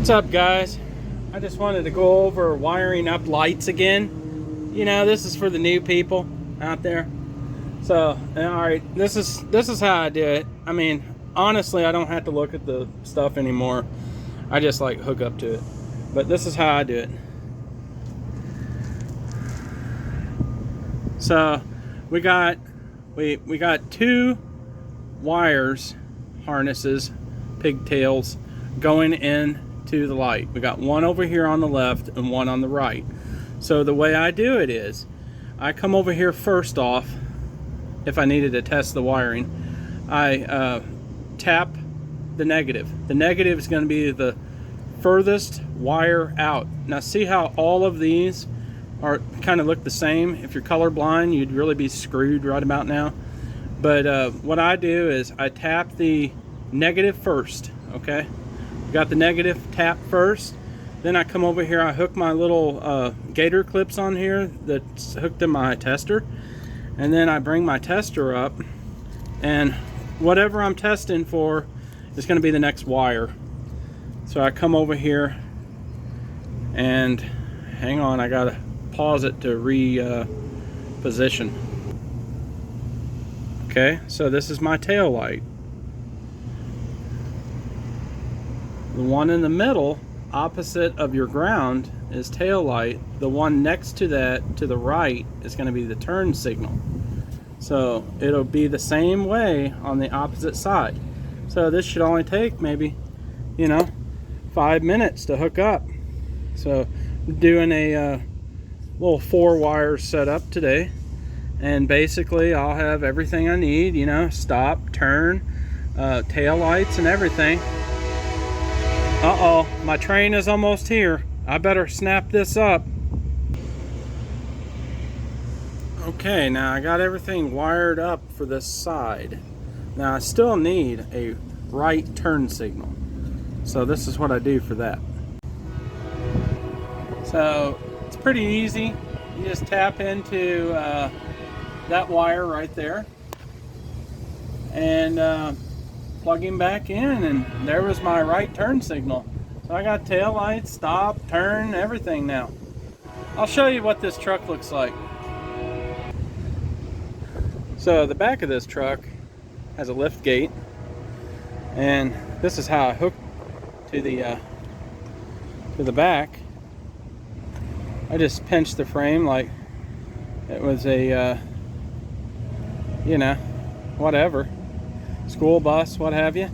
What's up, guys? I just wanted to go over wiring up lights again. You know, this is for the new people out there. So, all right, this is how I do it. I mean, honestly, I don't have to look at the stuff anymore. I just like hook up to it. But this is how I do it. So, we got two wires, harnesses, pigtails going into the light. We got one over here on the left and one on the right. So the way I do it is I come over here first off. If I needed to test the wiring, I tap the negative. The negative is going to be the furthest wire out. Now see how all of these are kind of look the same? If you're colorblind, you'd really be screwed right about now. But what I do is I tap the negative first. Okay, got the negative tap first. Then I come over here, I hook my little gator clips on here that's hooked to my tester. And then I bring my tester up, and whatever I'm testing for is going to be the next wire. So I come over here, and hang on, I gotta pause it to reposition. Okay, so this is my tail light. The one in the middle, opposite of your ground, is tail light. The one next to that, to the right, is going to be the turn signal. So it'll be the same way on the opposite side. So this should only take maybe, 5 minutes to hook up. So I'm doing a little 4-wire setup today, and basically I'll have everything I need, stop, turn, tail lights and everything. Uh-oh, my train is almost here. I better snap this up. Okay, now I got everything wired up for this side. Now I still need a right turn signal. So this is what I do for that. So it's pretty easy. You just tap into that wire right there and plug him back in, and there was my right turn signal. So I got tail lights, stop, turn, everything now. I'll show you what this truck looks like. So the back of this truck has a lift gate, and this is how I hook to the back. I just pinched the frame like it was a whatever, school bus, what have you.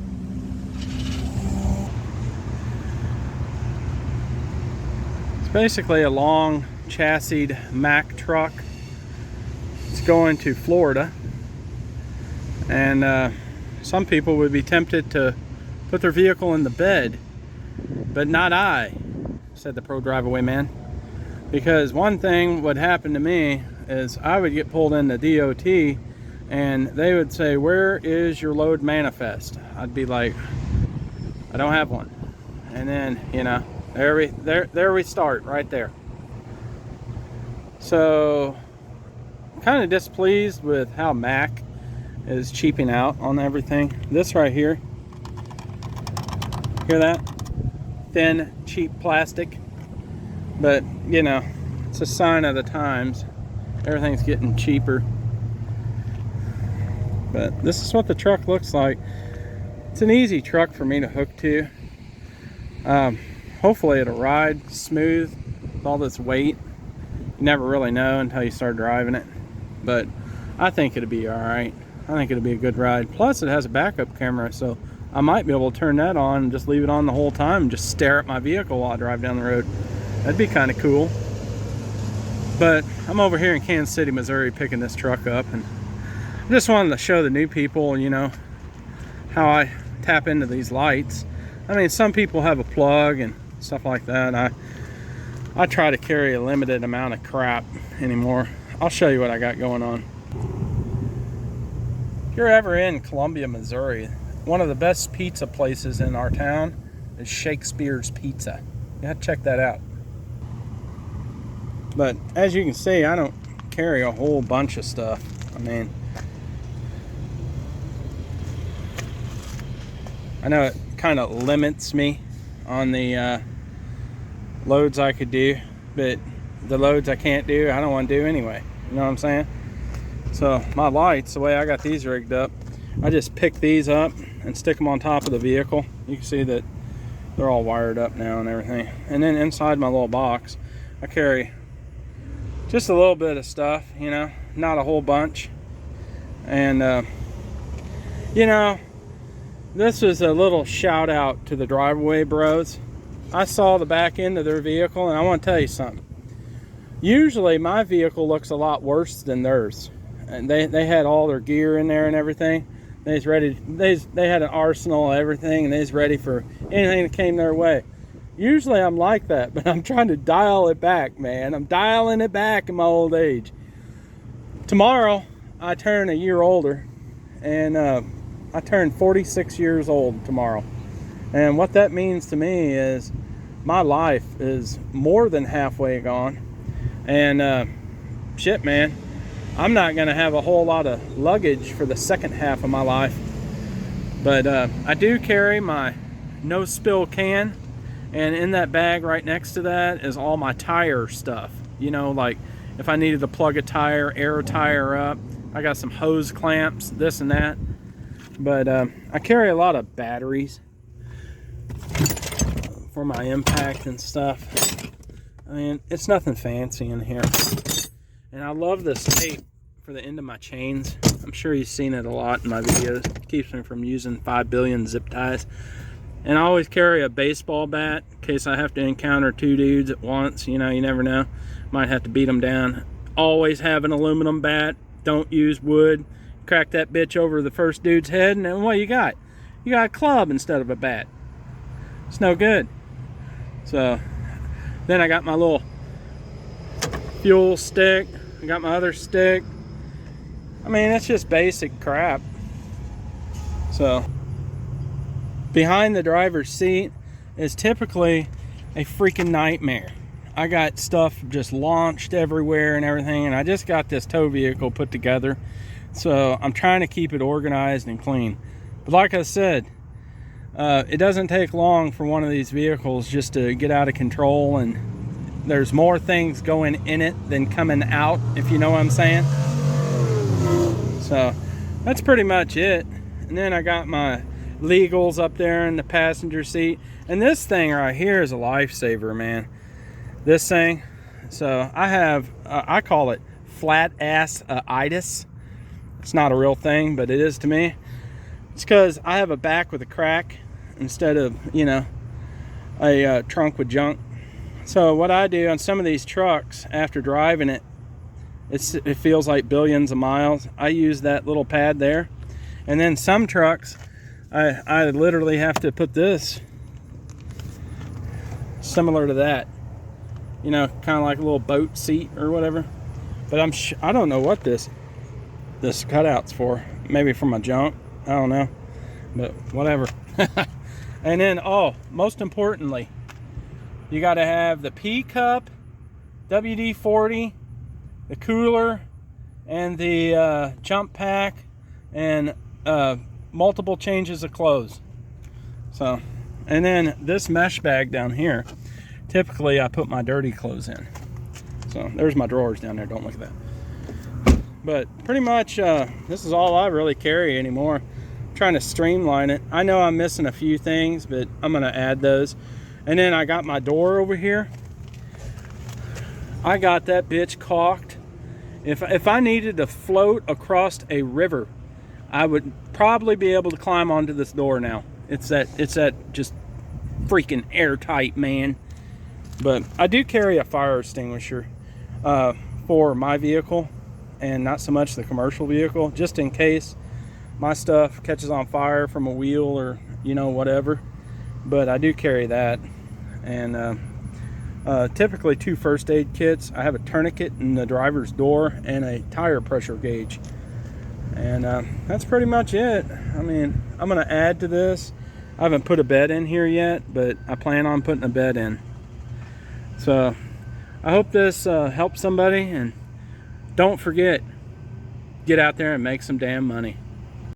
It's basically a long chassised Mack truck. It's going to Florida, and some people would be tempted to put their vehicle in the bed, but not I, said the pro drive away man. Because one thing would happen to me is I would get pulled into DOT, and they would say, "Where is your load manifest?" I'd be like, "I don't have one." And then, there we start right there. So I'm kind of displeased with how Mack is cheaping out on everything. This right here, hear that? Thin, cheap plastic. But, it's a sign of the times. Everything's getting cheaper. But this is what the truck looks like. It's an easy truck for me to hook to. Hopefully it'll ride smooth with all this weight. You never really know until you start driving it. But I think it'll be alright. I think it'll be a good ride. Plus it has a backup camera, so I might be able to turn that on and just leave it on the whole time and just stare at my vehicle while I drive down the road. That'd be kind of cool. But I'm over here in Kansas City, Missouri, picking this truck up, and I just wanted to show the new people, how I tap into these lights. I mean, some people have a plug and stuff like that. I try to carry a limited amount of crap anymore. I'll show you what I got going on. If you're ever in Columbia, Missouri, one of the best pizza places in our town is Shakespeare's Pizza. You have to check that out. But as you can see, I don't carry a whole bunch of stuff. I mean, I know it kind of limits me on the loads I could do, but the loads I can't do, I don't want to do anyway. You know what I'm saying? So my lights, the way I got these rigged up, I just pick these up and stick them on top of the vehicle. You can see that they're all wired up now and everything. And then inside my little box, I carry just a little bit of stuff, you know, not a whole bunch. And you know, this is a little shout out to the Drive-Away Bros. I saw the back end of their vehicle, and I want to tell you something. Usually my vehicle looks a lot worse than theirs, and they had all their gear in there and everything. They was ready. They had an arsenal of everything, and they was ready for anything that came their way. Usually I'm like that, but I'm trying to dial it back, man. I'm dialing it back in my old age. Tomorrow I turn a year older, and I turn 46 years old tomorrow. And what that means to me is my life is more than halfway gone. And shit, man, I'm not gonna have a whole lot of luggage for the second half of my life. But I do carry my no spill can, and in that bag right next to that is all my tire stuff. You know, like if I needed to plug a tire, air a tire up, I got some hose clamps, this and that. But I carry a lot of batteries for my impact and stuff. I mean, it's nothing fancy in here. And I love this tape for the end of my chains. I'm sure you've seen it a lot in my videos. It keeps me from using 5 billion zip ties. And I always carry a baseball bat in case I have to encounter 2 dudes at once. You know, you never know. Might have to beat them down. Always have an aluminum bat. Don't use wood. Crack that bitch over the first dude's head, and then what you got? You got a club instead of a bat. It's no good. So then I got my little fuel stick. I got my other stick. I mean, it's just basic crap. So behind the driver's seat is typically a freaking nightmare. I got stuff just launched everywhere and everything, and I just got this tow vehicle put together. So I'm trying to keep it organized and clean. But like I said, it doesn't take long for one of these vehicles just to get out of control, and there's more things going in it than coming out, if you know what I'm saying. So that's pretty much it. And then I got my legals up there in the passenger seat. And this thing right here is a lifesaver, man. This thing. So I have, I call it flat ass itis. It's not a real thing, but it is to me. It's because I have a back with a crack instead of, you know, a trunk with junk. So what I do on some of these trucks after driving it, it feels like billions of miles. I use that little pad there. And then some trucks, I literally have to put this similar to that. You know, kind of like a little boat seat or whatever. But I don't know what this cutout's for. Maybe for my junk. I don't know. But whatever. And then, oh, most importantly, you got to have the P-cup, WD-40, the cooler, and the jump pack, and multiple changes of clothes. So, and then this mesh bag down here, typically I put my dirty clothes in. So there's my drawers down there, don't look at that. But pretty much this is all I really carry anymore. I'm trying to streamline it. I know I'm missing a few things, but I'm gonna add those. And then I got my door over here. I got that bitch caulked. If I needed to float across a river, I would probably be able to climb onto this door now. It's that just freaking airtight, man. But I do carry a fire extinguisher for my vehicle, and not so much the commercial vehicle, just in case my stuff catches on fire from a wheel or, you know, whatever. But I do carry that. And typically 2 first aid kits. I have a tourniquet in the driver's door and a tire pressure gauge. And that's pretty much it. I mean, I'm gonna add to this. I haven't put a bed in here yet, but I plan on putting a bed in. So I hope this helps somebody, and don't forget, get out there and make some damn money.